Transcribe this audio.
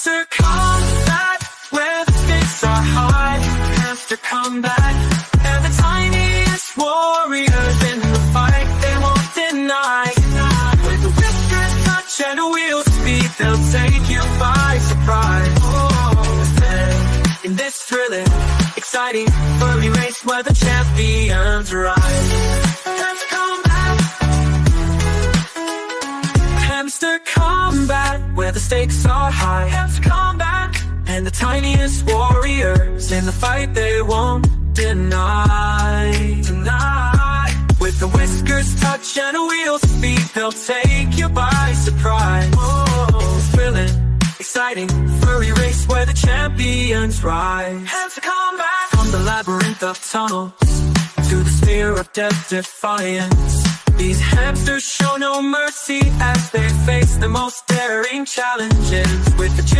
Hamster combat, where the stakes are high. Hamster combat, and the tiniest warriors in the fight, they won't deny. With a whisper's touch and a wheel's speed, they'll take you by surprise. In this thrilling, exciting, furry race where the champions rise. Hamster combat, hamster combat, where the stakes are high. Hamster combat, and the tiniest warriors in the fight, they won't deny. With the whiskers touch and a wheel's speed, they'll take you by surprise. Thrilling, exciting, furry race where the champions rise. Hamster combat, from the labyrinth of tunnels to the sphere of death defiance, these hamsters show no mercy as they face the most daring challenges. With the